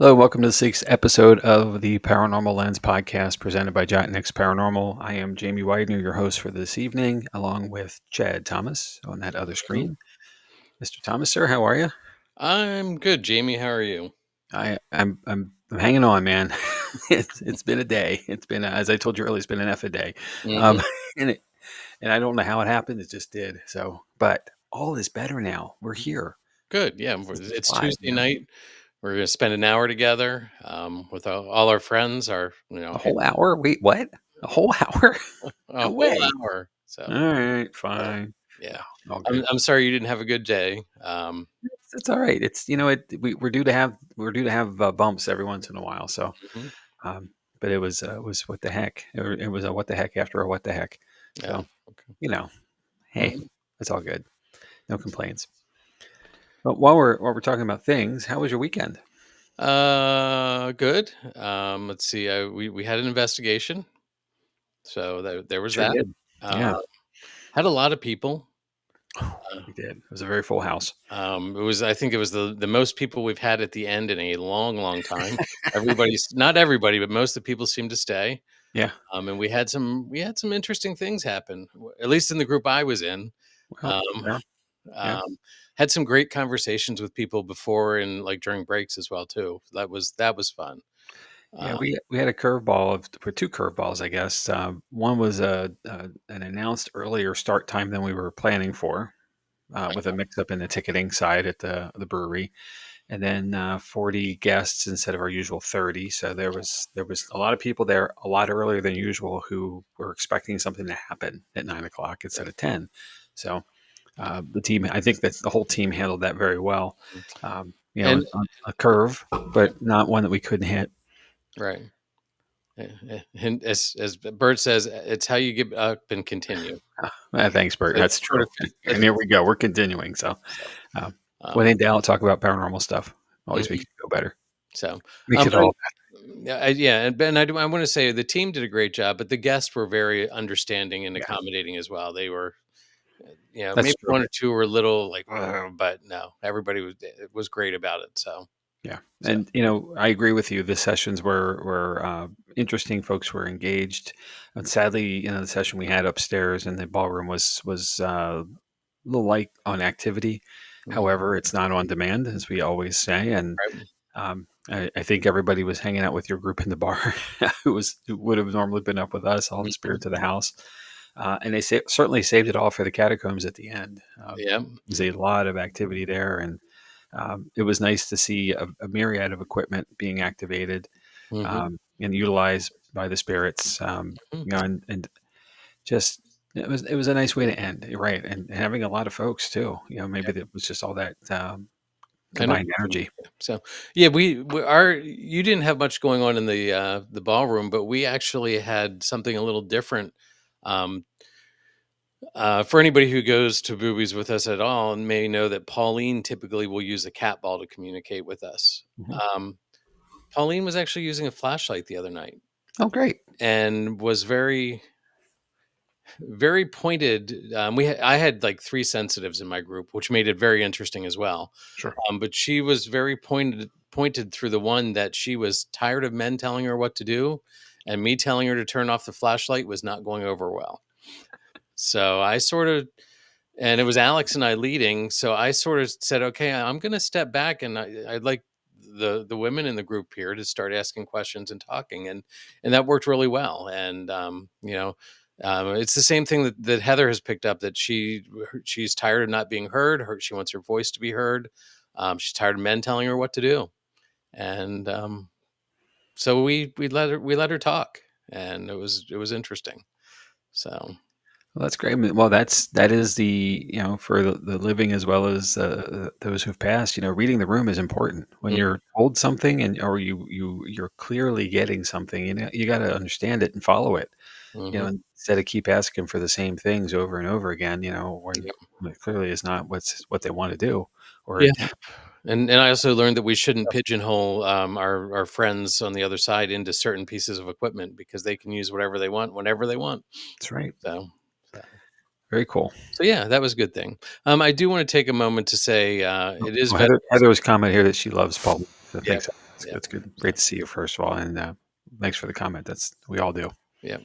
Hello, welcome to the sixth episode of the Paranormal Lens Podcast presented by Jotnix Paranormal. I am Jamie Widener, your host for this evening, along with Chad Thomas on that other Mhm. screen. Mr. Thomas, sir, how are you? I'm good, Jamie. How are you? I'm hanging on, man. It's been a day. It's been, as I told you earlier, it's been an F a day, hmm um, and it, and I don't know how it happened. It just did. So, but all is better now. We're here. Good. Yeah, This is it's live. Tuesday night. We're gonna spend an hour together with all our friends. A whole hour? Wait, what? A whole hour? a No whole way. hour. All So right, uh, fine. yeah, No, all I'm good. I'm sorry you didn't have a good day. It's all right. It's we're due to have bumps every once in a while. So, Mhm. um, but it was what the heck. It was a what the heck after a what the heck. Yeah. So Okay. you know, hey, Mhm. it's all good. No complaints. But while we're talking about things, how was your weekend? Good. Let's see. We had an investigation, so there was Sure that. did. Uh, Yeah, had a lot of people. Uh, we did. It was a very full house. I think it was the most people we've had at the end in a long, long time. Everybody's not everybody, but most of the people seemed to stay. Yeah. And we had some interesting things happen, at least in the group I was in. Well, Um, yeah, yeah, um, had some great conversations with people before and like during breaks as well too. That was fun. yeah. Uh, We had a curveball or two curveballs, I guess. One was an announced earlier start time than we were planning for. With a mix up in the ticketing side at the brewery, and then 40 guests instead of our usual 30. So there was a lot of people there a lot earlier than usual who were expecting something to happen at 9 o'clock instead right. of 10. So the team, I think that the whole team handled that very well. And On a curve, but not one that we couldn't hit. right. And as Bert says, it's how you get up and continue. Thanks, Bert. That That's sort true. of that And here fits we go. We're continuing. So so. uh, when Um, in doubt, talk about paranormal stuff. Always makes mhm. you feel better. So, Makes it but all. yeah, and Ben, I want to say the team did a great job, but the guests were very understanding and Yeah, accommodating as well. They were, that's maybe true. one or two were a little like, "Ugh," but no, everybody was great about it. So, Yeah, so and I agree with you. The sessions were interesting. Folks were engaged, and sadly, the session we had upstairs in the ballroom was a little light on activity. mhm, However, it's not on demand, as we always say, and right, I think everybody was hanging out with your group in the bar who would have normally been up with us, all the mhm, spirits of the house, and they certainly saved it all for the catacombs at the end. yeah, There's a lot of activity there, and it was nice to see a myriad of equipment being activated hmm and utilized by the spirits. And just it was a nice way to end. You're right, and having a lot of folks too. Maybe that was just all that I know. combined energy. So, yeah, you didn't have much going on in the ballroom, but we actually had something a little different. Um, for anybody who goes to boobies with us at all and may know that Pauline typically will use a cat ball to communicate with us. Mhm. Um, Pauline was actually using a flashlight the other night Oh, great! and was very, very pointed. I had like three sensitives in my group, which made it very interesting as well. Sure. But she was very pointed through the one that she was tired of men telling her what to do, and me telling her to turn off the flashlight was not going over well. So I sort of and it was Alex and I leading. So I sort of said, "Okay, I'm going to step back, and I'd like the women in the group here to start asking questions and talking," and that worked really well. And it's the same thing that Heather has picked up that she's tired of not being heard. She wants her voice to be heard. She's tired of men telling her what to do, and so we let her talk, and it was interesting. So Well, that's great. I mean, well, that is for the living as well as those who've passed. Reading the room is important when mm, you're told something or you're clearly getting something. You got to understand it and follow it. mhm. Instead of keep asking for the same things over and over again. When it clearly is not what they want to do or Yeah. attempt. And I also learned that we shouldn't pigeonhole, our friends on the other side into certain pieces of equipment because they can use whatever they want whenever they want. That's right. So so Very cool. so yeah, that was a good thing. I do wanna take a moment to say, it is Well, Veterans. Heather was comment here that she loves Paul. So Yeah. thanks. Yeah. That's good. Great to see you, first of all, and thanks for the comment. We all do. Yeah.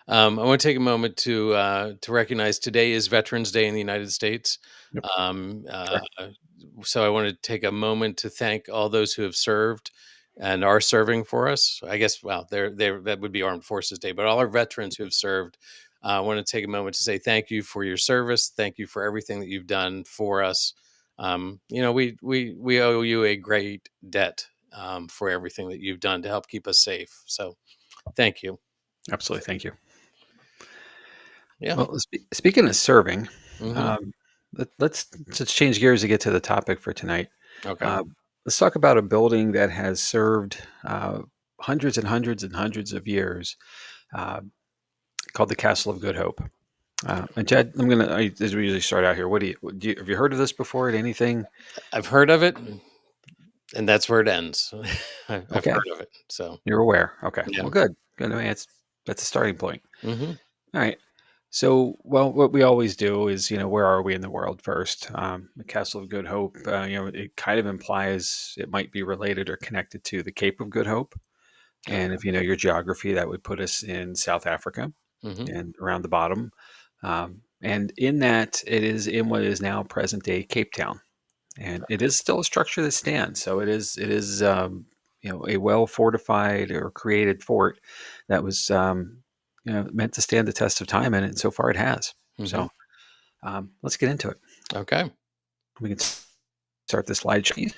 I want to take a moment to recognize today is Veterans Day in the United States. Yep. Um, uh, Correct. so I want to take a moment to thank all those who have served and are serving for us. I guess, well, that would be Armed Forces Day, but all our veterans who have served, I want to take a moment to say thank you for your service. Thank you for everything that you've done for us. We owe you a great debt for everything that you've done to help keep us safe. So thank you. Absolutely. Thank you. Yeah. Well, speaking of serving, Hmm. um, let's change gears to get to the topic for tonight. Okay. Uh, let's talk about a building that has served hundreds and hundreds and hundreds of years, uh, called the Castle of Good Hope. And Chad, as we usually start out here, have you heard of this before? Anything? I've heard of it, and that's where it ends. I've Okay, heard of it. So, you're aware. Okay, yeah. well, good. Good. I mean, that's a starting point. Hmm. All right. So, well, what we always do is, where are we in the world first? The Castle of Good Hope, it kind of implies it might be related or connected to the Cape of Good Hope. And Okay. if you know your geography, that would put us in South Africa Hmm. and around the bottom. And in that, it is in what is now present day Cape Town. And it is still a structure that stands. So it is a well fortified or created fort that was meant to stand the test of time, and so far it has. Hmm. So let's get into it. Okay. We can start the slideshow. Get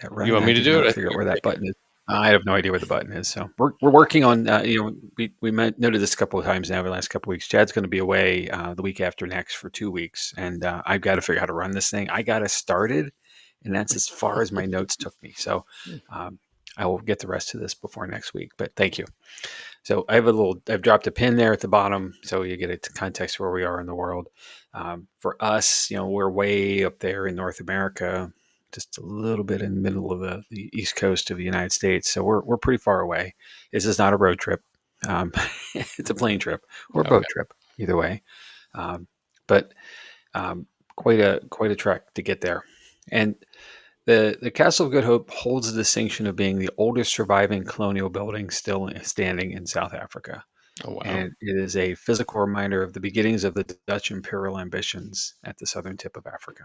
that You running. want I me to did do not it? I figure think out you're where that taking button is. I have no idea where the button is. So we're working on. Noted this a couple of times now. The last couple of weeks, Chad's going to be away the week after next for 2 weeks, and I've got to figure out how to run this thing. I got it started, and that's as far as my notes took me. So it. um, I will get the rest of this before next week. But thank you. So I've dropped a pin there at the bottom, so you get a context where we are in the world. For us, we're way up there in North America, just a little bit in the middle of the East Coast of the United States. So we're pretty far away. This is not a road trip. Um, it's a plane trip or a boat Okay. trip, either way. Um, but quite a trek to get there. And the Castle of Good Hope holds the distinction of being the oldest surviving colonial building still standing in South Africa. Oh, wow. And it is a physical reminder of the beginnings of the Dutch imperial ambitions at the southern tip of Africa.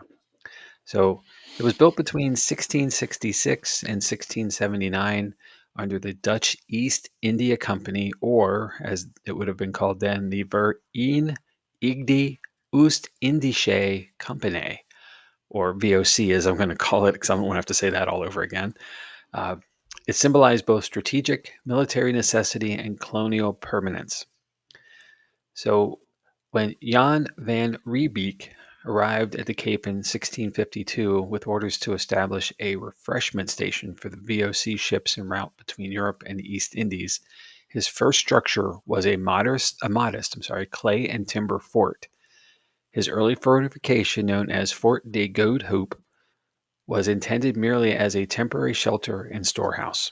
So it was built between 1666 and 1679 under the Dutch East India Company, or as it would have been called then, the Verenigde Oost-Indische Company, or VOC, as I'm going to call it, because I don't want to have to say that all over again. Uh, it symbolized both strategic military necessity and colonial permanence. So when Jan van Riebeek arrived at the Cape in 1652 with orders to establish a refreshment station for the VOC ships en route between Europe and the East Indies, his first structure was a modest clay and timber fort. His early fortification, known as Fort de Goede Hoop, was intended merely as a temporary shelter and storehouse.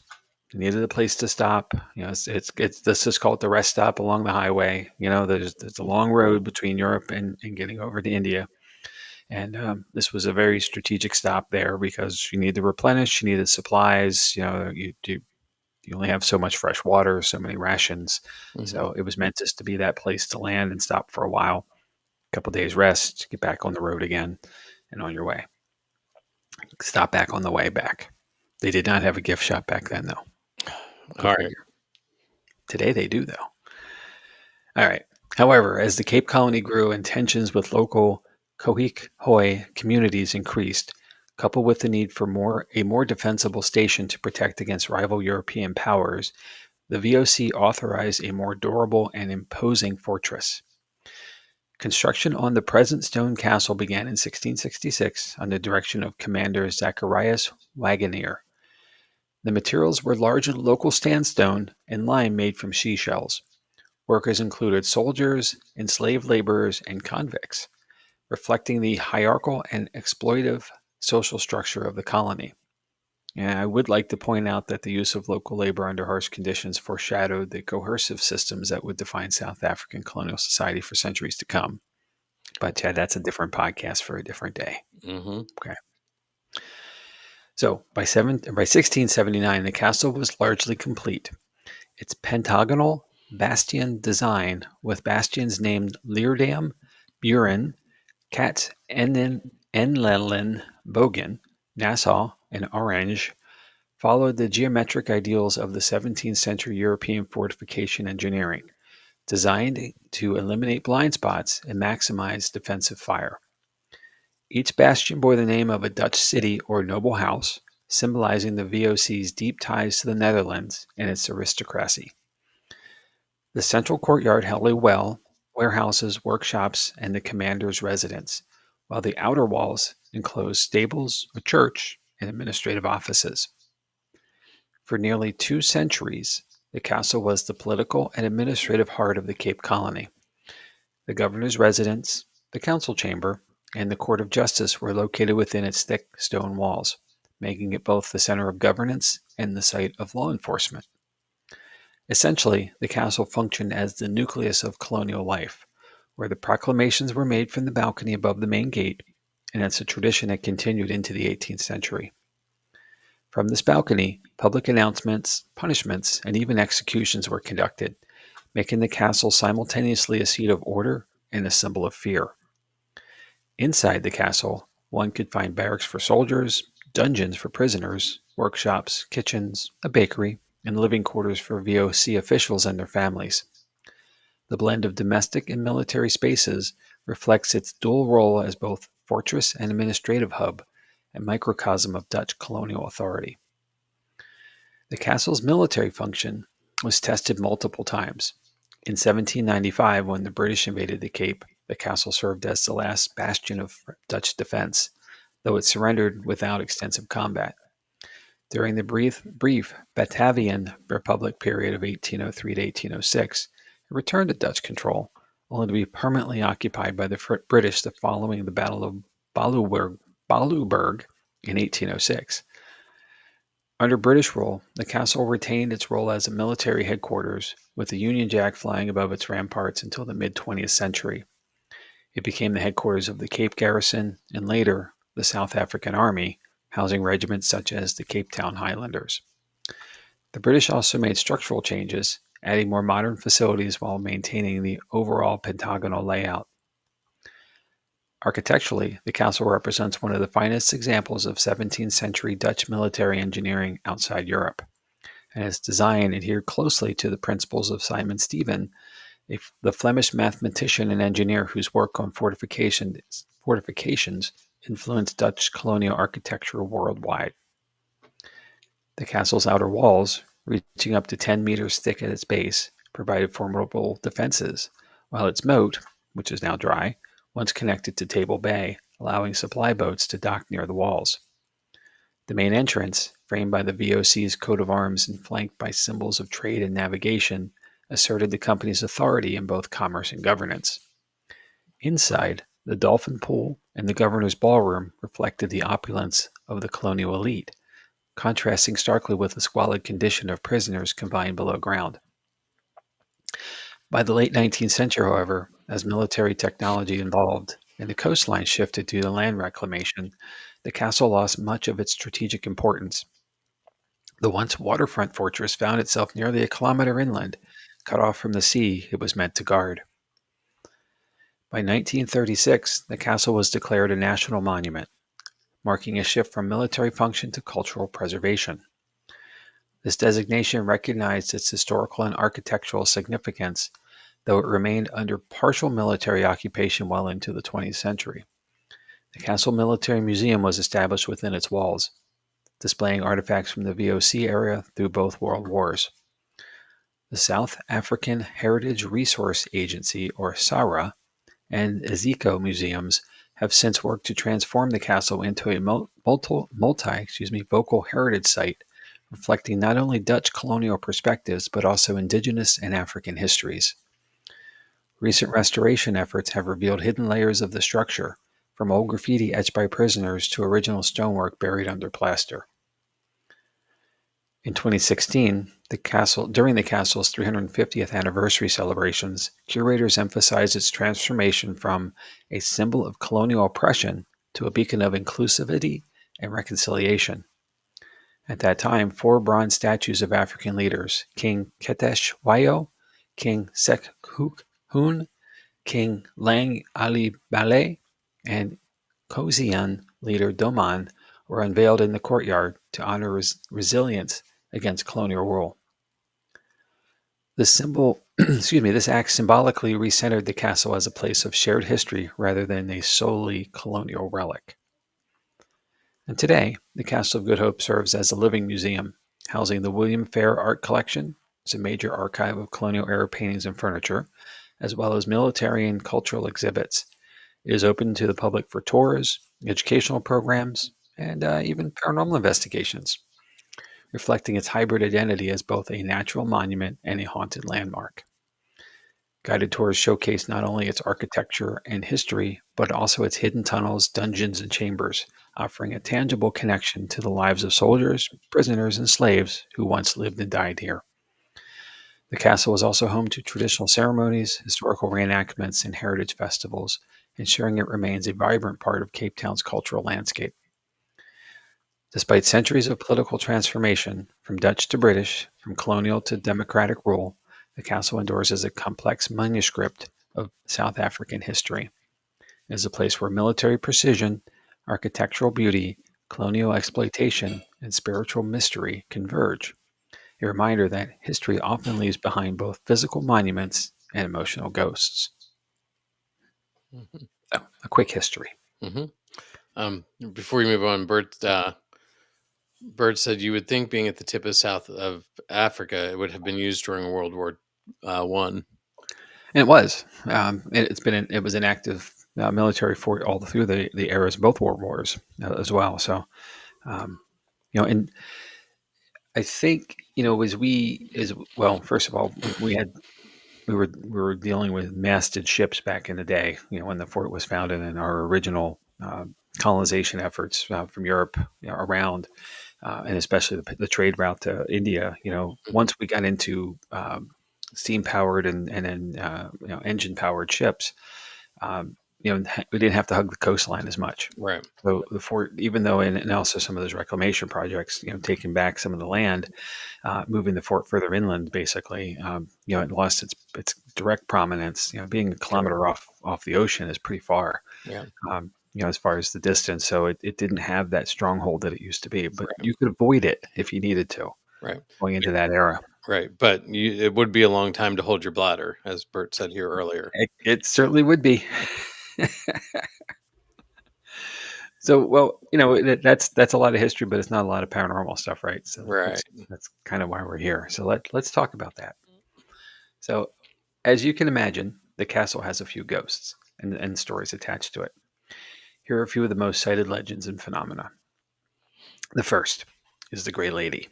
It needed a place to stop. It's this is called the rest stop along the highway. There's a long road between Europe and getting over to India, and this was a very strategic stop there because you need to replenish, you needed supplies. You only have so much fresh water, so many rations. Hmm. So it was meant just to be that place to land and stop for a while, a couple days rest, get back on the road again, and on your way. Stop back on the way back. They did not have a gift shop back then, though. Go All right. figure. Today they do, though. All right. However, as the Cape Colony grew and tensions with local Khoikhoi communities increased, coupled with the need for a more defensible station to protect against rival European powers, the VOC authorized a more durable and imposing fortress. Construction on the present stone castle began in 1666 under the direction of Commander Zacharias Widener. The materials were large local sandstone and lime made from seashells. Workers included soldiers, enslaved laborers, and convicts, reflecting the hierarchical and exploitative social structure of the colony. And I would like to point out that the use of local labor under harsh conditions foreshadowed the coercive systems that would define South African colonial society for centuries to come. But Chad, that's a different podcast for a different day. Hmm. Okay. So by 1679, the castle was largely complete. Its pentagonal bastion design, with bastions named Leerdam, Buren, Kat Enlelen, Bogen, Nassau, and Orange, followed the geometric ideals of the 17th century European fortification engineering, designed to eliminate blind spots and maximize defensive fire. Each bastion bore the name of a Dutch city or noble house, symbolizing the VOC's deep ties to the Netherlands and its aristocracy. The central courtyard held a well, warehouses, workshops, and the commander's residence, while the outer walls enclosed stables, a church, and administrative offices. For nearly 2 centuries, the castle was the political and administrative heart of the Cape Colony. The governor's residence, the council chamber, and the court of justice were located within its thick stone walls, making it both the center of governance and the site of law enforcement. Essentially, the castle functioned as the nucleus of colonial life, where the proclamations were made from the balcony above the main gate, and it's a tradition that continued into the 18th century. From this balcony, public announcements, punishments, and even executions were conducted, making the castle simultaneously a seat of order and a symbol of fear. Inside the castle, one could find barracks for soldiers, dungeons for prisoners, workshops, kitchens, a bakery, and living quarters for VOC officials and their families. The blend of domestic and military spaces reflects its dual role as both fortress and administrative hub, a microcosm of Dutch colonial authority. The castle's military function was tested multiple times. In 1795, when the British invaded the Cape, the castle served as the last bastion of Dutch defense, though it surrendered without extensive combat. During the brief Batavian Republic period of 1803 to 1806, it returned to Dutch control, only to be permanently occupied by the British the following the Battle of Balluburg in 1806. Under British rule, the castle retained its role as a military headquarters, with the Union Jack flying above its ramparts until the mid-20th century. It became the headquarters of the Cape Garrison and later the South African Army, housing regiments such as the Cape Town Highlanders. The British also made structural changes, adding more modern facilities while maintaining the overall pentagonal layout. Architecturally, the castle represents one of the finest examples of 17th century Dutch military engineering outside Europe, and its design adhered closely to the principles of Simon Stevin, the Flemish mathematician and engineer whose work on fortifications influenced Dutch colonial architecture worldwide. The castle's outer walls, reaching up to 10 meters thick at its base, provided formidable defenses, while its moat, which is now dry, once connected to Table Bay, allowing supply boats to dock near the walls. The main entrance, framed by the VOC's coat of arms and flanked by symbols of trade and navigation, asserted the company's authority in both commerce and governance. Inside, the dolphin pool and the governor's ballroom reflected the opulence of the colonial elite, contrasting starkly with the squalid condition of prisoners confined below ground. By the late 19th century, however, as military technology evolved and the coastline shifted due to land reclamation, the castle lost much of its strategic importance. The once waterfront fortress found itself nearly a kilometer inland, cut off from the sea it was meant to guard. By 1936, the castle was declared a national monument, marking a shift from military function to cultural preservation. This designation recognized its historical and architectural significance, though it remained under partial military occupation well into the 20th century. The Castle Military Museum was established within its walls, displaying artifacts from the VOC era through both world wars. The South African Heritage Resource Agency, or SARA, and Ezeco museums have since worked to transform the castle into a vocal heritage site, reflecting not only Dutch colonial perspectives but also indigenous and African histories. Recent restoration efforts have revealed hidden layers of the structure, from old graffiti etched by prisoners to original stonework buried under plaster. In 2016, during the castle's 350th anniversary celebrations, curators emphasized its transformation from a symbol of colonial oppression to a beacon of inclusivity and reconciliation. At that time, 4 bronze statues of African leaders, King Ketesh Wayo, King Sekhuk Hun, King Lang Ali Baleh, and Kozian leader Doman, were unveiled in the courtyard to honor resilience against colonial rule. This act symbolically recentered the castle as a place of shared history rather than a solely colonial relic. And today, the Castle of Good Hope serves as a living museum, housing the William Fair Art Collection. It's a major archive of colonial era paintings and furniture, as well as military and cultural exhibits. It is open to the public for tours, educational programs, and even paranormal investigations, reflecting its hybrid identity as both a natural monument and a haunted landmark. Guided tours showcase not only its architecture and history, but also its hidden tunnels, dungeons, and chambers, offering a tangible connection to the lives of soldiers, prisoners, and slaves who once lived and died here. The castle is also home to traditional ceremonies, historical reenactments, and heritage festivals, ensuring it remains a vibrant part of Cape Town's cultural landscape. Despite centuries of political transformation, from Dutch to British, from colonial to democratic rule, the castle endures as a complex manuscript of South African history. It is a place where military precision, architectural beauty, colonial exploitation, and spiritual mystery converge. A reminder that history often leaves behind both physical monuments and emotional ghosts. Mm-hmm. So, a quick history. Before you move on, Bert said you would think being at the tip of South of Africa, it would have been used during World War One. And it was. It was an active military fort all through the eras of both world wars as well. So, and I think as well. First of all, we were dealing with masted ships back in the day. When the fort was founded, and our original colonization efforts from Europe around, and especially the trade route to India. Once we got into steam powered and then engine powered ships, we didn't have to hug the coastline as much. Right. So the fort, even though, and also some of those reclamation projects, taking back some of the land, moving the fort further inland, basically, it lost its direct prominence. Being a kilometer off the ocean is pretty far. Yeah. As far as the distance, so it didn't have that stronghold that it used to be. But Right. you could avoid it if you needed to. Right. Going into that era. Right. But it would be a long time to hold your bladder, as Bert said here earlier. It certainly would be. So, well, that's a lot of history, but it's not a lot of paranormal stuff, right? So Right. that's kind of why we're here. So let's talk about that. So, as you can imagine, the castle has a few ghosts and stories attached to it. Here are a few of the most cited legends and phenomena. The first is the Gray Lady.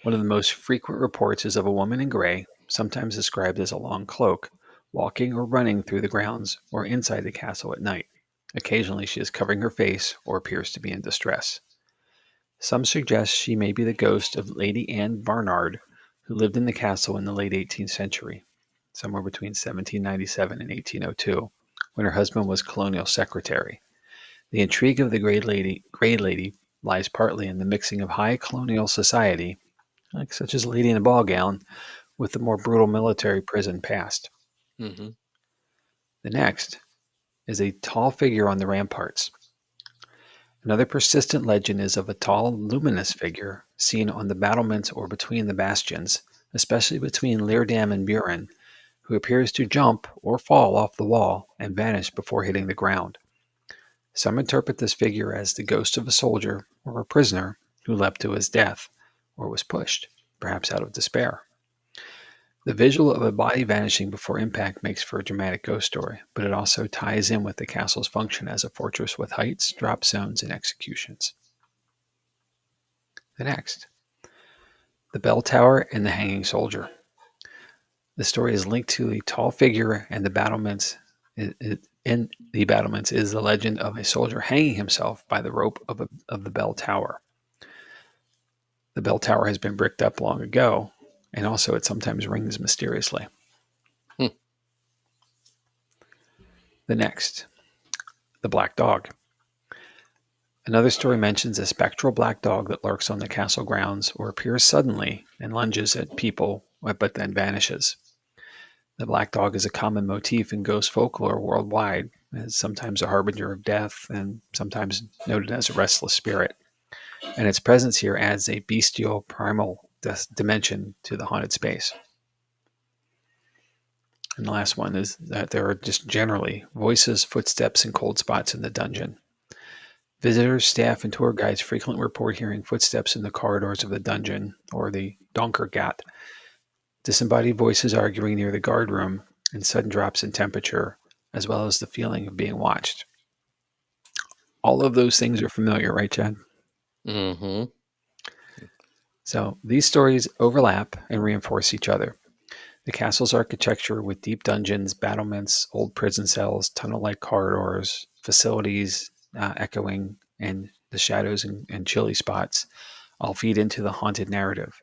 One of the most frequent reports is of a woman in gray, sometimes described as a long cloak, walking or running through the grounds or inside the castle at night. Occasionally, she is covering her face or appears to be in distress. Some suggest she may be the ghost of Lady Anne Barnard, who lived in the castle in the late 18th century, somewhere between 1797 and 1802, when her husband was colonial secretary. The intrigue of the Gray Lady lies partly in the mixing of high colonial society, such as a lady in a ball gown, with the more brutal military prison past. Mm-hmm. The next is a tall figure on the ramparts. Another persistent legend is of a tall, luminous figure seen on the battlements or between the bastions, especially between Leerdam and Buren, who appears to jump or fall off the wall and vanish before hitting the ground. Some interpret this figure as the ghost of a soldier or a prisoner who leapt to his death or was pushed, perhaps out of despair. The visual of a body vanishing before impact makes for a dramatic ghost story, but it also ties in with the castle's function as a fortress with heights, drop zones, and executions. The next, the bell tower and the hanging soldier. The story is linked to a tall figure and the battlements. In the battlements is the legend of a soldier hanging himself by the rope of the bell tower. The bell tower has been bricked up long ago, and also it sometimes rings mysteriously. The next, the black dog. Another story mentions a spectral black dog that lurks on the castle grounds or appears suddenly and lunges at people, but then vanishes. The black dog is a common motif in ghost folklore worldwide. It's sometimes a harbinger of death and sometimes noted as a restless spirit. And its presence here adds a bestial, primal dimension to the haunted space. And the last one is that there are just generally voices, footsteps, and cold spots in the dungeon. Visitors, staff, and tour guides frequently report hearing footsteps in the corridors of the dungeon or the Donkergat, disembodied voices arguing near the guard room, and sudden drops in temperature, as well as the feeling of being watched. All of those things are familiar, right, Chad? Mm-hmm. So these stories overlap and reinforce each other. The castle's architecture with deep dungeons, battlements, old prison cells, tunnel-like corridors, facilities echoing, and the shadows and chilly spots all feed into the haunted narrative.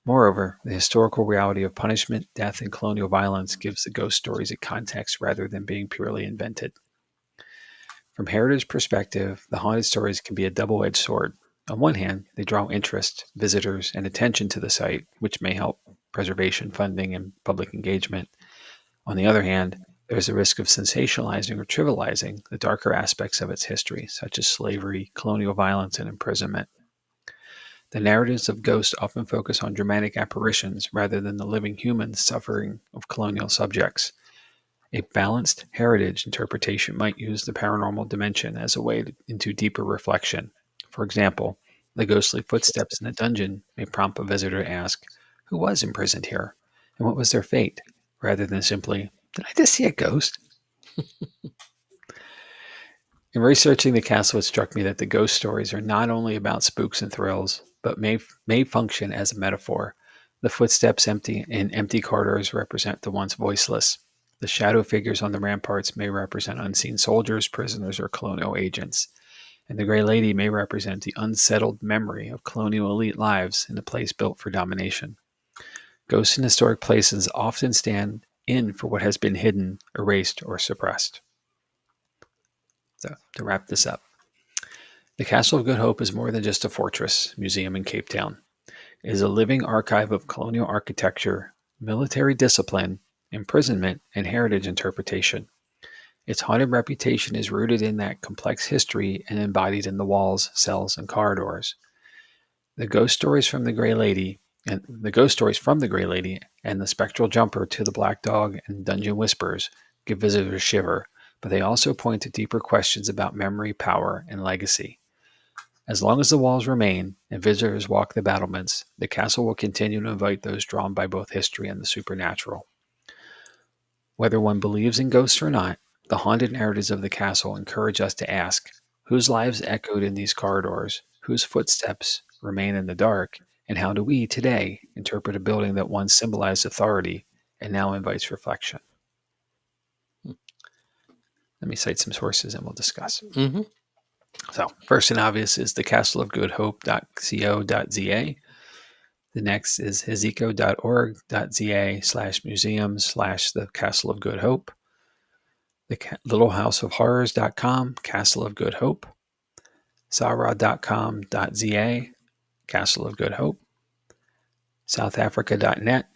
Moreover, the historical reality of punishment, death, and colonial violence gives the ghost stories a context rather than being purely invented. From heritage perspective, the haunted stories can be a double-edged sword. On one hand, they draw interest, visitors, and attention to the site, which may help preservation funding and public engagement. On the other hand, there is a risk of sensationalizing or trivializing the darker aspects of its history, such as slavery, colonial violence, and imprisonment. The narratives of ghosts often focus on dramatic apparitions rather than the living humans suffering of colonial subjects. A balanced heritage interpretation might use the paranormal dimension as a way into deeper reflection. For example, the ghostly footsteps in a dungeon may prompt a visitor to ask, who was imprisoned here? And what was their fate? Rather than simply, did I just see a ghost? In researching the castle, it struck me that the ghost stories are not only about spooks and thrills, but may function as a metaphor. The footsteps in empty corridors represent the once voiceless. The shadow figures on the ramparts may represent unseen soldiers, prisoners, or colonial agents. And the Grey Lady may represent the unsettled memory of colonial elite lives in a place built for domination. Ghosts in historic places often stand in for what has been hidden, erased, or suppressed. So, to wrap this up, the Castle of Good Hope is more than just a fortress museum in Cape Town. It is a living archive of colonial architecture, military discipline, imprisonment, and heritage interpretation. Its haunted reputation is rooted in that complex history and embodied in the walls, cells, and corridors. The ghost stories from the Grey Lady and the spectral jumper to the black dog and dungeon whispers give visitors a shiver, but they also point to deeper questions about memory, power, and legacy. As long as the walls remain and visitors walk the battlements, the castle will continue to invite those drawn by both history and the supernatural. Whether one believes in ghosts or not, the haunted narratives of the castle encourage us to ask, whose lives echoed in these corridors, whose footsteps remain in the dark, and how do we today interpret a building that once symbolized authority and now invites reflection? Let me cite some sources and we'll discuss. Mm-hmm. So, first and obvious is thecastleofgoodhope.co.za. The next is hezekiah.org.za/museums/the Castle of Good Hope. The littlehouseofhorrors.com, Castle of Good Hope. Sarah.com.za, Castle of Good Hope. SouthAfrica.net.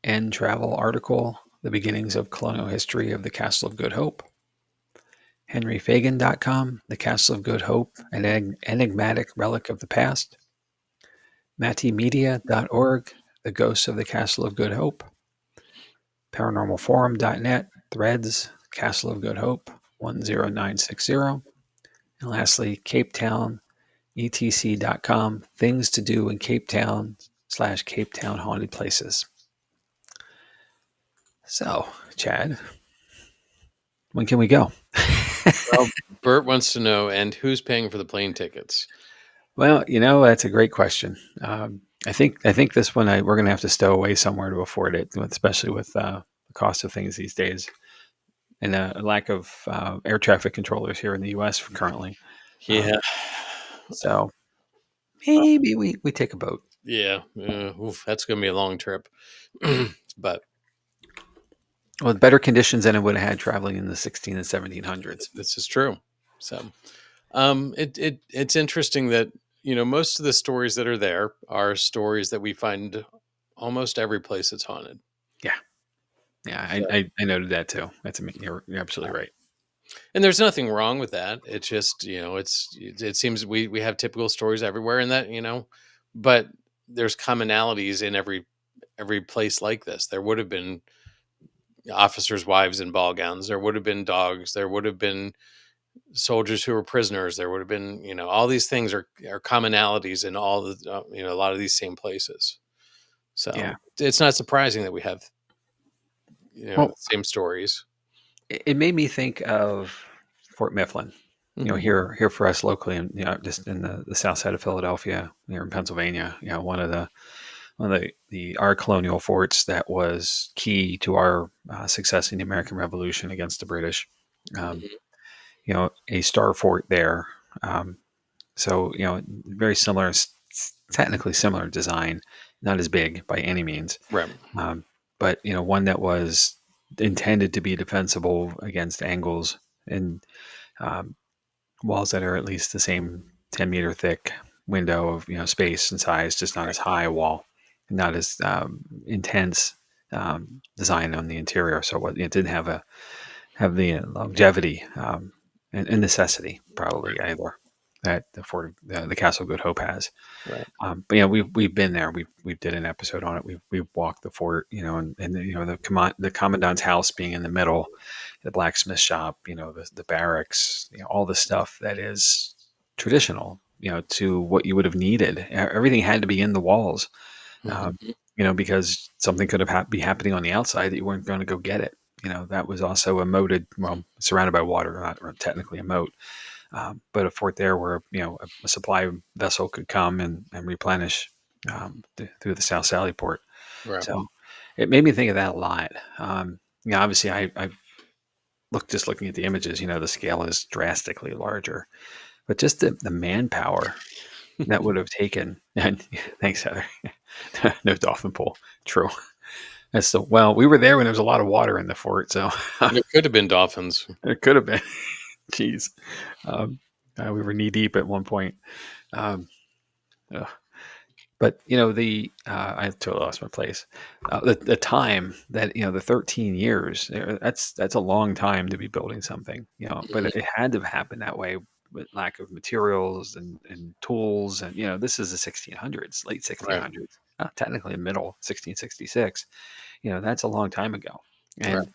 N Travel article, The Beginnings of Colonial History of the Castle of Good Hope. HenryFagan.com, The Castle of Good Hope, an enigmatic relic of the past. MattyMedia.org, The Ghosts of the Castle of Good Hope. ParanormalForum.net, Threads, Castle of Good Hope, 10960. And lastly, CapeTownETC.com, Things to Do in Cape Town / Cape Town Haunted Places. So, Chad, when can we go? Well, Bert wants to know, and who's paying for the plane tickets? Well, that's a great question. I think this one we're going to have to stow away somewhere to afford it, especially with the cost of things these days, and a lack of air traffic controllers here in the U.S. currently. Yeah. So maybe we take a boat. Yeah. That's going to be a long trip. But with better conditions than it would have had traveling in the 16 and 1700s. This is true. So It's interesting that most of the stories that are there are stories that we find almost every place that's haunted. Yeah, yeah, So, I noted that too. You're absolutely right. and there's nothing wrong with that. It's just it seems we have typical stories everywhere, and that but there's commonalities in every place like this. There would have been officers' wives in ball gowns. There would have been dogs. There would have been soldiers who were prisoners. There would have been, all these things are commonalities in all the, a lot of these same places. So Yeah. it's not surprising that we have, Well, same stories. it made me think of Fort Mifflin. Hmm. Here for us locally, and just in the south side of Philadelphia, here in Pennsylvania. One of the our colonial forts that was key to our success in the American Revolution against the British. Um, Hmm. a star fort there. Um, so very similar, technically similar design, not as big by any means, Right. um, but one that was intended to be defensible against angles and um, walls that are at least the same 10-meter thick window of space and size, just not Right. as high a wall, not as intense design on the interior. So it didn't have the longevity and necessity probably either that the Castle Good Hope has. Right. But we've been there. We did an episode on it. We've walked the fort, and the commandant's house being in the middle, the blacksmith shop, the barracks, all the stuff that is traditional, to what you would have needed. Everything had to be in the walls, um, Hmm. because something could have be happening on the outside that you weren't going to go get it. That was also a moated, well, surrounded by water, not technically a moat, but a fort there where a supply vessel could come and replenish through the South Sally port. Right. So it made me think of that a lot. Obviously, I looking at the images, the scale is drastically larger, but just the manpower that would have taken. And thanks, Heather. No dolphin pool. True. We were there when there was a lot of water in the fort, so There could have been dolphins. it could have been. Jeez. Um, we were knee deep at one point. Um, ugh. But I totally lost my place. The time that the 13 years, that's a long time to be building something. But Mhm. it had to happen that way with lack of materials and tools, and this is the 1600s, late Right. 1600s, technically middle 1666. That's a long time ago, Right. and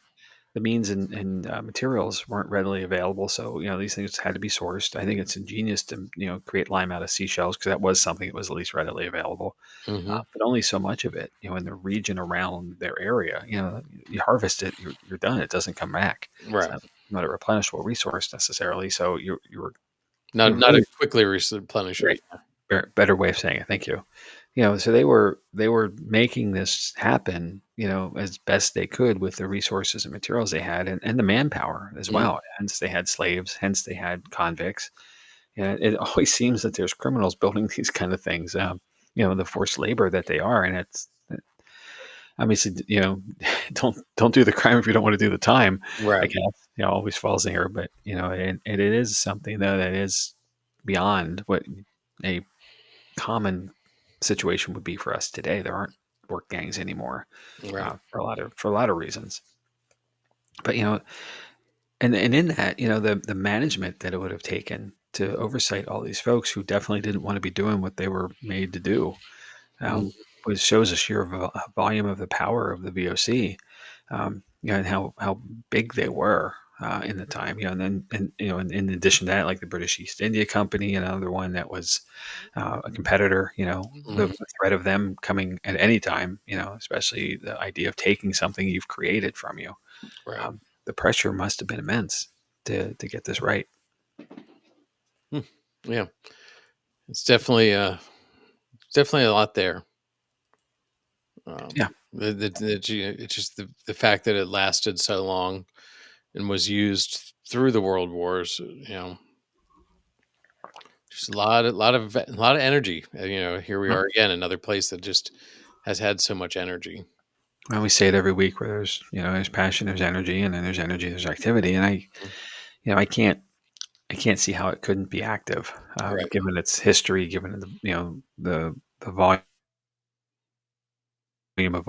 the means and materials weren't readily available. So, these things had to be sourced. I think it's ingenious to, create lime out of seashells because that was something that was at least readily available, Hmm. but only so much of it, in the region around their area. You harvest it, you're done. It doesn't come back. It's Right. not a replenishable resource necessarily. So Not you're not a really quickly replenishable. right. Better way of saying it. Thank you. So they were making this happen, as best they could with the resources and materials they had, and the manpower as Mhm. well. Hence, they had slaves. Hence, they had convicts. And it always seems that there's criminals building these kind of things. The forced labor that they are, and it's obviously, don't do the crime if you don't want to do the time. I Right. guess always falls in here, but and it is something though that is beyond what a common situation would be for us today. There aren't work gangs anymore, Right. for a lot of reasons. But and in that, the management that it would have taken to oversight all these folks who definitely didn't want to be doing what they were made to do, um, Mhm. was shows a sheer volume of the power of the VOC, and how big they were. In the time, and then, and in addition to that, like the British East India Company, another one that was a competitor. The Mhm. threat of them coming at any time. Especially the idea of taking something you've created from you. Right. The pressure must have been immense to get this right. Hmm. Yeah. It's definitely a lot there. Yeah, It's just the fact that it lasted so long and was used through the world wars. Just a lot of energy. Here we well, are again, another place that just has had so much energy. we say it every week where there's passion, there's energy, and then there's energy, there's activity, and I can't. I can't see how it couldn't be active, Right. given its history, given the volume of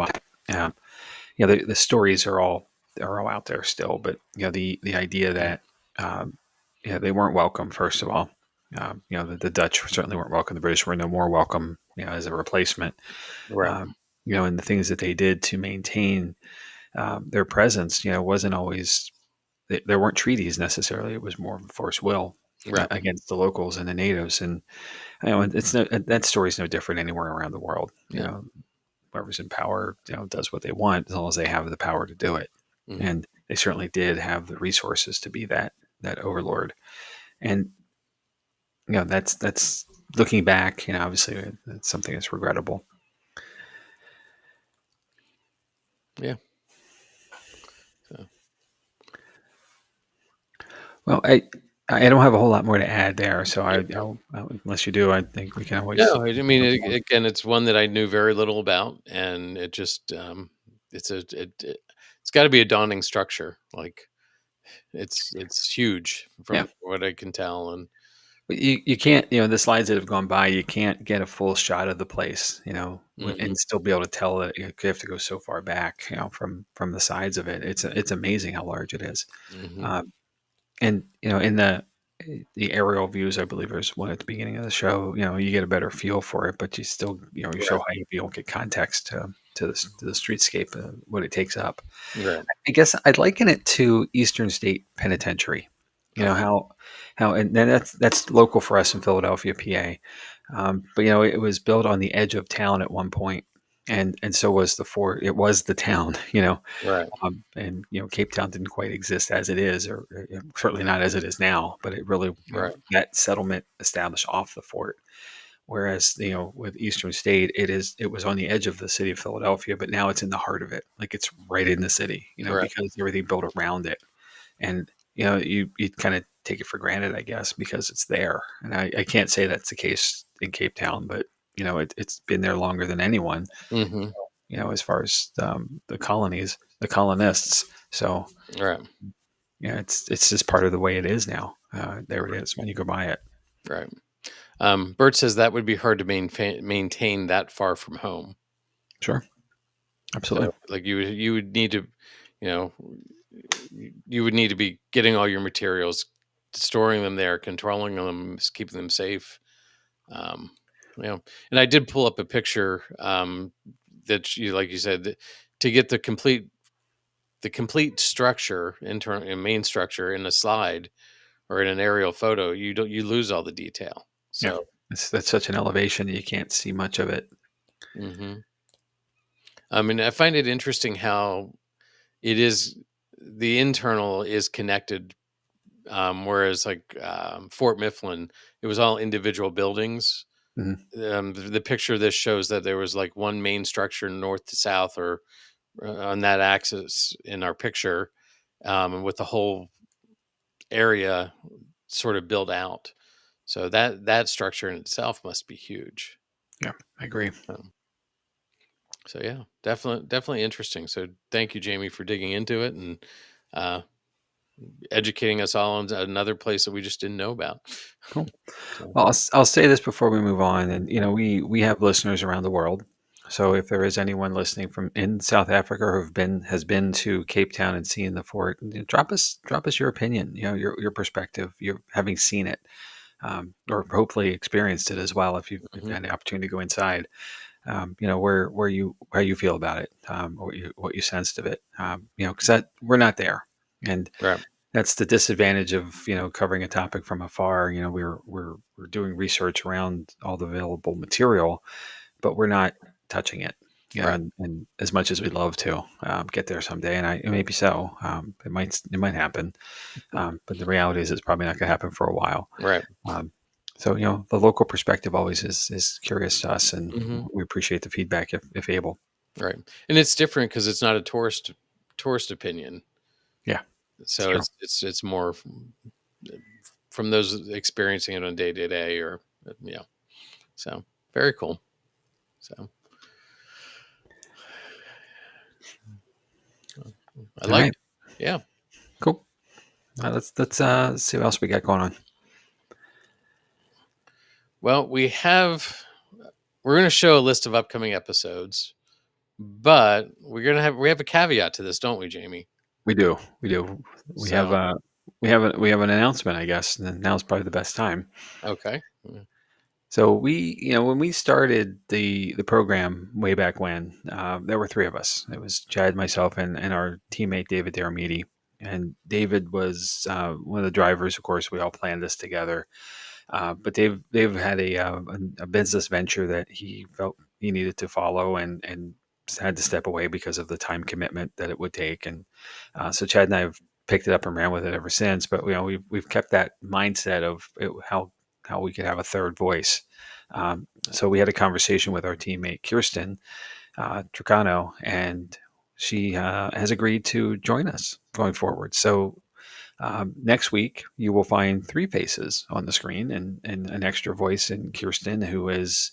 the stories are all out there still, but the idea Mhm. that they weren't welcome. First of all, the Dutch certainly weren't welcome. The British were no more welcome, as a replacement. Right. Um, and the things that they did to maintain their presence, wasn't always. There weren't treaties necessarily. It was more of a forced will Right. against the locals and the natives, and it's no that story's no different anywhere around the world. Yeah. Whoever's in power, does what they want as long as they have the power to do it. Mhm. And they certainly did have the resources to be that overlord. And that's looking back. Obviously, it's something that's regrettable. Yeah. So, Well, I don't have a whole lot more to add there. So yeah. unless you do, I think we can always. No, I mean, again, it's one that I knew very little about, and it just it's got to be a daunting structure. Like it's huge Yeah. from what I can tell, and But you can't, the slides that have gone by, you can't get a full shot of the place, Mhm. and still be able to tell that you have to go so far back, from the sides of it. It's amazing how large it is. Mhm. Um, and in the aerial views, I believe there's one at the beginning of the show. You get a better feel for it, but you still, you're so Right. high, you don't get context to the streetscape, what it takes up. Right. I guess I'd liken it to Eastern State Penitentiary. Okay. How and then that's local for us in Philadelphia, PA. But it was built on the edge of town at one point, and so was the fort. It was the town, Right. and Cape Town didn't quite exist as it is, or certainly not as it is now. But it really, Right. that settlement established off the fort. Whereas, with Eastern State, it was on the edge of the city of Philadelphia, but now it's in the heart of it. Like it's right in the city, Right. because everything built around it. And, you kind of take it for granted, I guess, because it's there. And I can't say that's the case in Cape Town, but, it's been there longer than anyone, Mhm. as far as the colonists. So, Right. it's just part of the way it is now. There it is when you go by it. Right. Bert says that would be hard to maintain that far from home. Sure. So, Absolutely. like, you would need to, you know, you would need to be getting all your materials, storing them there, controlling them, keeping them safe. Um, and I did pull up a picture that you, like you said, to get the complete structure, internal and main structure in a slide or in an aerial photo, you lose all the detail. Yeah. So, That's such an elevation that you can't see much of it. mhm. I mean, I find it interesting how it is the internal is connected, whereas like Fort Mifflin, it was all individual buildings. Mhm. The picture of this shows that there was like one main structure north to south, or on that axis in our picture, with the whole area sort of built out. So that structure in itself must be huge. Yeah, I agree. Um, so yeah, definitely interesting. So thank you, Jamie, for digging into it and uh, educating us all on another place that we just didn't know about. Cool. So, Well, I'll say this before we move on, and we have listeners around the world. So if there is anyone listening from in South Africa or has been to Cape Town and seen the fort, drop us your opinion. Your perspective. You're having seen it, or hopefully experienced it as well. If you mhm, had the opportunity to go inside, where you how you feel about it, or what you sensed of it. Because that we're not there, and right, that's the disadvantage of covering a topic from afar. We're doing research around all the available material, but we're not touching it. right, And as much as we'd love to get there someday, and maybe so, it might happen, but the reality is it's probably not going to happen for a while. right. Um, so the local perspective always is curious to us, and Hmm. we appreciate the feedback if able. Right. And it's different because it's not a tourist opinion. Yeah, it's So true. it's more from those experiencing it on day to day, or yeah. So very cool. So I All like right, it. Yeah. cool. Let's see what else we got going on. Well, we're going to show a list of upcoming episodes, but we have a caveat to this, don't we, Jamie? We do. We do. We have So, a we have an announcement, I guess, and now's probably the best time. okay. So when we started the program way back when, there were three of us. It was Chad, myself, and our teammate David Daramidi. And David was one of the drivers. Of course, we all planned this together. But Dave had a business venture that he felt he needed to follow, and had to step away because of the time commitment that it would take. And so Chad and I have picked it up and ran with it ever since. But we've kept that mindset of how we could have a third voice. So we had a conversation with our teammate Kirsten Tricano, and she has agreed to join us going forward. So next week, you will find three faces on the screen, and an extra voice in Kirsten, who is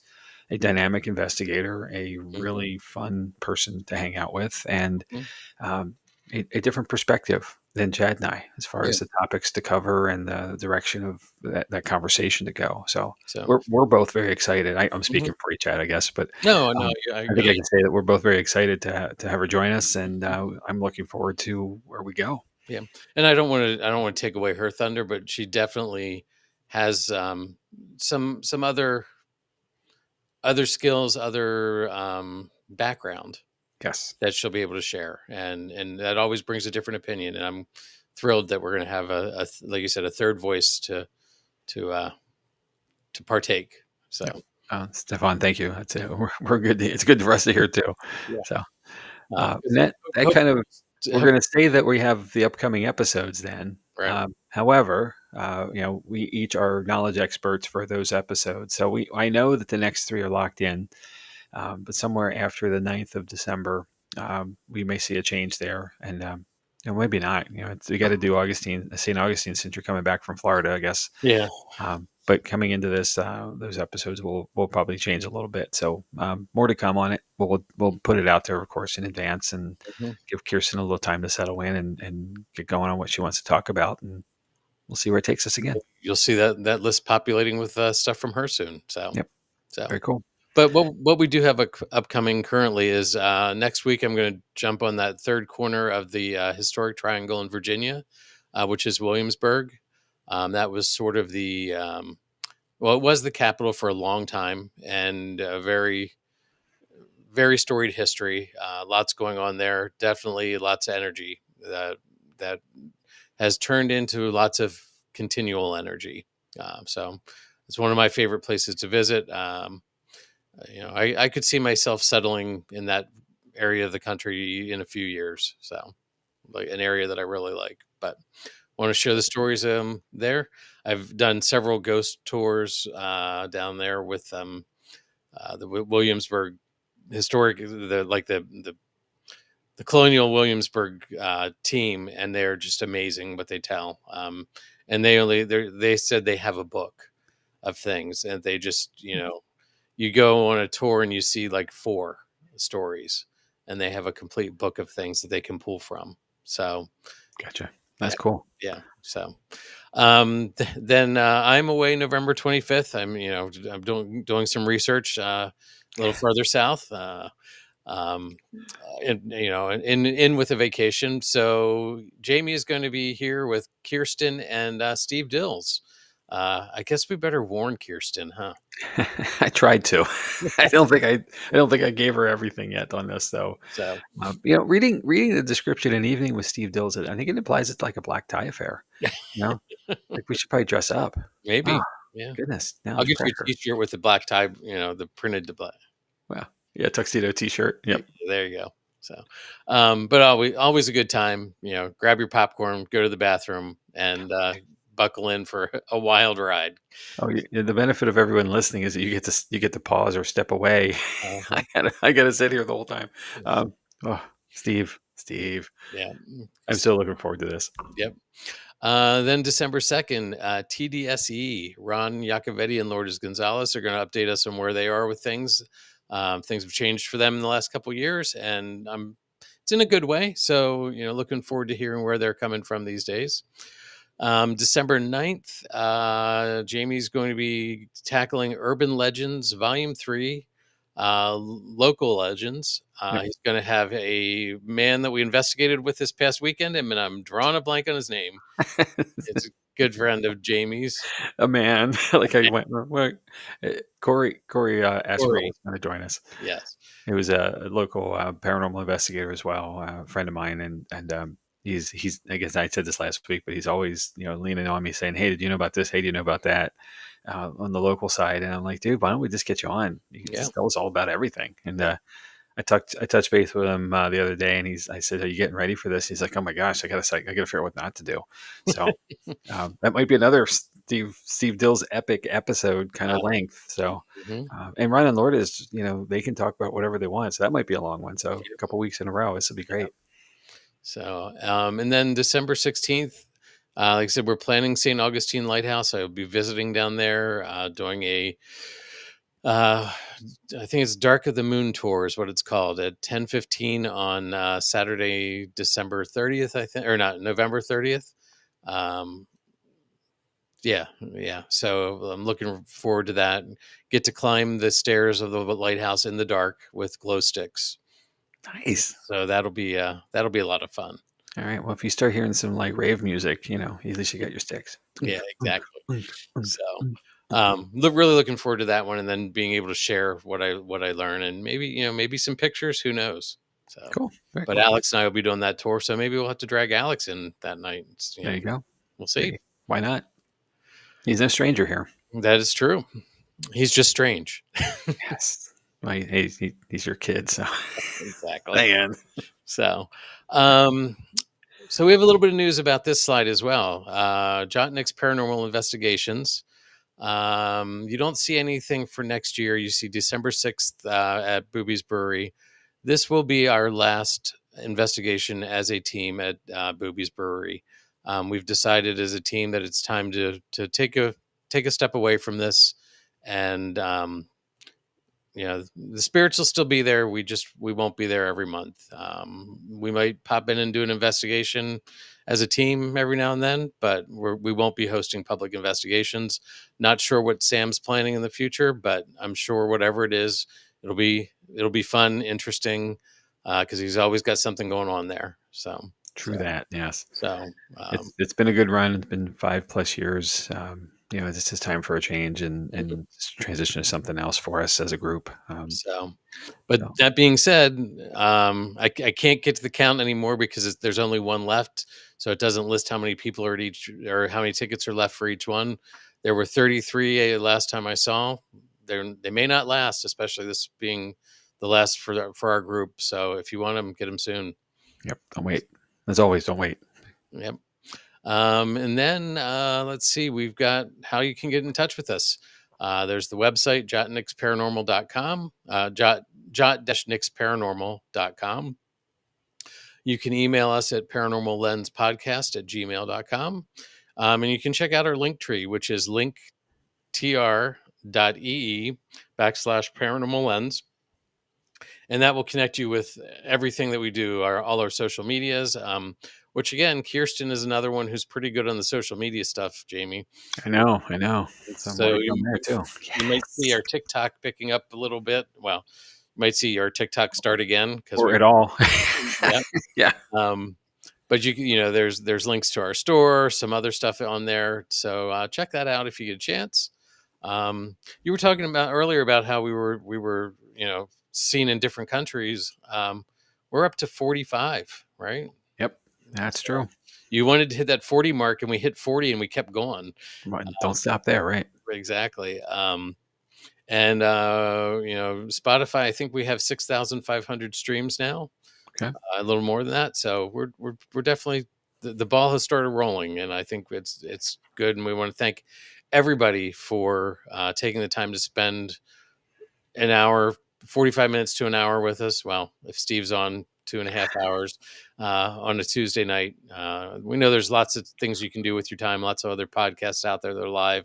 a dynamic investigator, a Hmm. really fun person to hang out with, and Hmm. um, a different perspective than Chad and I as far Yeah. as the topics to cover and the direction of that conversation to go. So So, we're both very excited. I'm mhm. speaking for you, Chad, I guess, but No, no, um, I I think I can say that we're both very excited to have her join us, and I'm looking forward to where we go. yeah. And I don't want to take away her thunder, but she definitely has some other skills, other background Yes. that she'll be able to share, and that always brings a different opinion. And I'm thrilled that we're going to have like you said, a third voice to uh, to partake. Yep. So, Stefan, thank you. That's it. We're good. It's good for us to hear too. yeah, So, and 'cause that hope, kind of we're hope, going to say that we have the upcoming episodes then. right? However, we each are knowledge experts for those episodes. So I know that the next three are locked in, but somewhere after the 9th of December, we may see a change there, and maybe not. We got to do St. Augustine, since you're coming back from Florida, I guess. Yeah. But coming into this, those episodes will probably change a little bit. So more to come on it. We'll put it out there, of course, in advance, and Mhm. give Kirsten a little time to settle in and get going on what she wants to talk about, and we'll see where it takes us again. You'll see that list populating with stuff from her soon. So, Yep, so. very cool. But what we do have upcoming currently is next week. I'm going to jump on that third corner of the historic triangle in Virginia, which is Williamsburg. That was sort of well, it was the capital for a long time, and a very storied history. Lots going on there. Definitely lots of energy that has turned into lots of continual energy. So it's one of my favorite places to visit. I could see myself settling in that area of the country in a few years. So, like an area that I really like, but want to share the stories there. I've done several ghost tours down there with the Williamsburg historic, the colonial Williamsburg team, and they're just amazing what they tell. And they said they have a book of things, and they just you go on a tour and you see like four stories, and they have a complete book of things that they can pull from. So Gotcha. yeah, That's cool. yeah. So then I'm away November 25th. I'm doing some research a little further south. Um, and in with a vacation. So Jamie is going to be here with Kirsten and Steve Dills. I guess we better warn Kirsten, huh? I tried to. I don't think I gave her everything yet on this, though. So Reading the description in Evening with Steve Dills, I think it implies it's like a black tie affair. You know, like we should probably dress up. Oh maybe, yeah. goodness, now I'll there's get you a pressure. T-shirt with the black tie. The printed the black. Well, yeah, tuxedo T-shirt. Yep. There you go. So, but always a good time. Grab your popcorn, go to the bathroom, and buckle in for a wild ride. Oh, the benefit of everyone listening is that you get to pause or step away. Uh-huh. I gotta sit here the whole time. Um, oh, Steve, Yeah. I'm so looking forward to this. Yep. Then December 2nd, TDSE, Ron Iacovetti and Lourdes Gonzalez are going to update us on where they are with things. Things have changed for them in the last couple of years, and it's in a good way. So, looking forward to hearing where they're coming from these days. December 9th, Jamie's going to be tackling Urban Legends Volume 3, Local Legends. Yep. He's going to have a man that we investigated with this past weekend, and I'm drawing a blank on his name. It's a good friend of Jamie's. A man, like how you went. Corey Ashwell Corey. was going to join us. Yes. He was a local paranormal investigator as well, a friend of mine, and he's I guess I said this last week, but he's always leaning on me saying, "Hey, did you know about this? Hey, do you know about that?" On the local side, and I'm like, "Dude, why don't we just get you on? You can Yeah. just tell us all about everything." And Yeah. I touched base with him the other day, and I said, "Are you getting ready for this?" He's like, "Oh my gosh, I gotta figure out what not to do." So that might be another Steve Dill's epic episode kind of length. So, Mhm. and Ryan and Lord is they can talk about whatever they want. So that might be a long one. So a Yep. couple weeks in a row, this will be Yep. great. So, and then December 16th, like I said, we're planning St. Augustine Lighthouse. I will be visiting down there, doing uh, I think it's Dark of the Moon tour is what it's called at 10:15 on Saturday, December 30th, I think, or not November 30th. Um, yeah, yeah. So I'm looking forward to that. Get to climb the stairs of the lighthouse in the dark with glow sticks. Nice. So that'll be a lot of fun. All right. Well, if you start hearing some like rave music, at least you got your sticks. Yeah, exactly. Unk, So, unk, unk. really looking forward to that one, and then being able to share what I learn, and maybe some pictures. Who knows? So, Cool. Very but cool. Alex and I will be doing that tour, so maybe we'll have to drag Alex in that night. There you go. We'll see. Hey, why not? He's no stranger here. That is true. He's just strange. Yes. Well, he's your kid, so Exactly. man. So, um, so we have a little bit of news about this slide as well. Jotnik's Paranormal Investigations. You don't see anything for next year. You see December 6th at Booby's Brewery. This will be our last investigation as a team at Booby's Brewery. We've decided as a team that it's time to take a step away from this, and the spirits will still be there. We won't be there every month. We might pop in and do an investigation as a team every now and then, but we won't be hosting public investigations. Not sure what Sam's planning in the future, but I'm sure whatever it is, it'll be fun, interesting, because he's always got something going on there. So True that. Yes. so It's been a good run. It's been 5+ years. It's just time for a change mhm. and transition to something else for us as a group. So, but So that being said, I can't get to the count anymore because there's only one left. So it doesn't list how many people are at each or how many tickets are left for each one. There were 33 last time I saw. They may not last, especially this being the last for our group. So if you want them, get them soon. yep. Don't wait. As always, don't wait. Yep. And then let's see, we've got how you can get in touch with us. There's the website, jotnixparanormal.com, jot-nixparanormal.com. You can email us at paranormallenspodcast@gmail.com. And you can check out our link tree, which is linktr.ee/paranormal lens. And that will connect you with everything that we do, all our social medias. Which again, Kirsten is another one who's pretty good on the social media stuff, Jamie. I know. I know. Some So work on there too. you might see our Yes. TikTok picking up a little bit. Well, you might see our TikTok start again because Or we at all. yeah. Yeah. Um, but there's links to our store, some other stuff on there. So check that out if you get a chance. You were talking about earlier about how we were seen in different countries. We're up to 45, right? Yep. That's So true. you wanted to hit that 40 mark, and we hit 40, and we kept going. But don't stop there, right? Exactly. And Spotify, I think we have 6,500 streams now, Okay. a little more than that. So we're definitely the ball has started rolling, and I think it's good. And we want to thank everybody for taking the time to spend an hour, 45 minutes to an hour with us. Well, if Steve's on 2.5 hours on a Tuesday night, we know there's lots of things you can do with your time, lots of other podcasts out there that are live,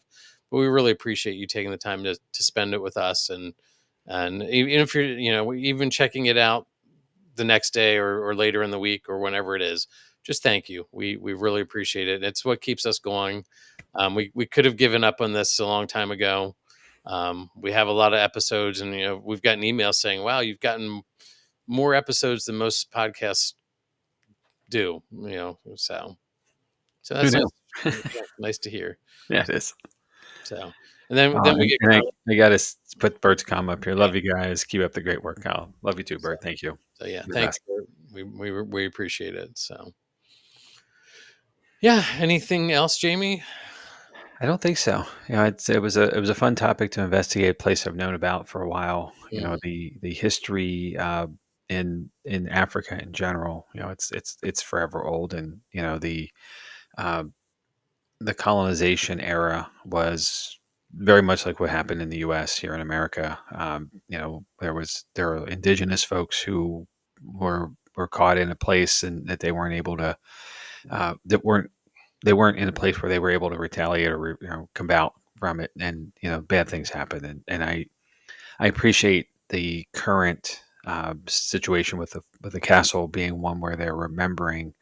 but we really appreciate you taking the time to spend it with us. And even if you're, even checking it out the next day or later in the week or whenever it is, just thank you. We really appreciate it. It's what keeps us going. We could have given up on this a long time ago. We have a lot of episodes, and we've gotten emails saying, "Wow, you've gotten more episodes than most podcasts do." So Who that's knew? nice. Yeah, nice to hear. Yeah, it is. So, and then we get And I got to put Bert's comment up here. yeah. Love you guys. Keep up the great work, Kyle. Love you too, So, Bert. Thank you. so yeah, You're the thanks. best. We appreciate it. So, yeah. Anything else, Jamie? I don't think so. It was a fun topic to investigate. A place I've known about for a while. Mm, The history in Africa in general. It's forever old, and uh, the colonization era was very much like what happened in the U.S. here in America. There were indigenous folks who were caught in a place and that they weren't able to that weren't they weren't in a place where they were able to retaliate or come out from it, and bad things happen. And I appreciate the current situation with the castle being one where they're remembering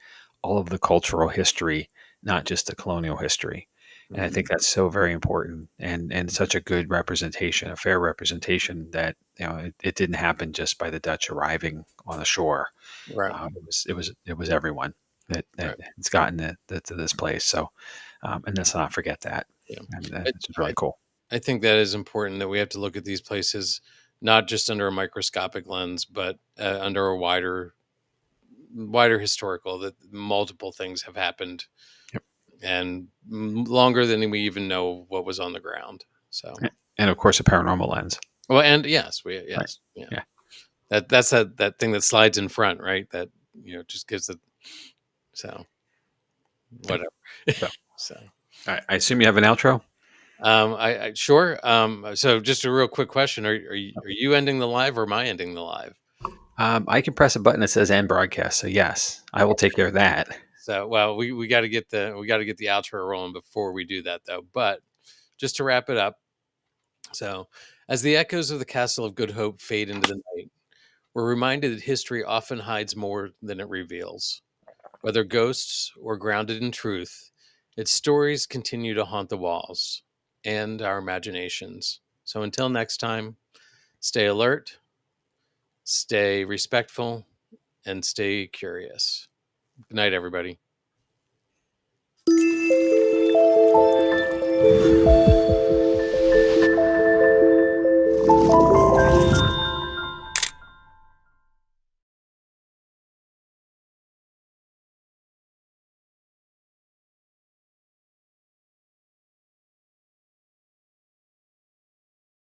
all of the cultural history, not just the colonial history. And I mm, think that's so very important, and such a good representation, a fair representation that it didn't happen just by the Dutch arriving on the shore. right. It was everyone that Right. has gotten to this place. So, and let's not forget that. Yeah. And I, it's really I cool. I think that is important, that we have to look at these places not just under a microscopic lens, but under a wider historical, that multiple things have happened, Yep. and longer than we even know what was on the ground. So, And of course, a paranormal lens. well, and yes, Right. yeah, Yeah. that's that thing that slides in front, right? That just gives it. So Yep. whatever. So, So. I assume you have an outro. I sure. So just a real quick question: Are you ending the live, or am I ending the live? I can press a button that says "end broadcast." So yes, I will take care of that. So, well, we got to get the outro rolling before we do that, though. But just to wrap it up, so as the echoes of the Castle of Good Hope fade into the night, we're reminded that history often hides more than it reveals. Whether ghosts or grounded in truth, its stories continue to haunt the walls and our imaginations. So until next time, stay alert, stay respectful, and stay curious. Good night, everybody.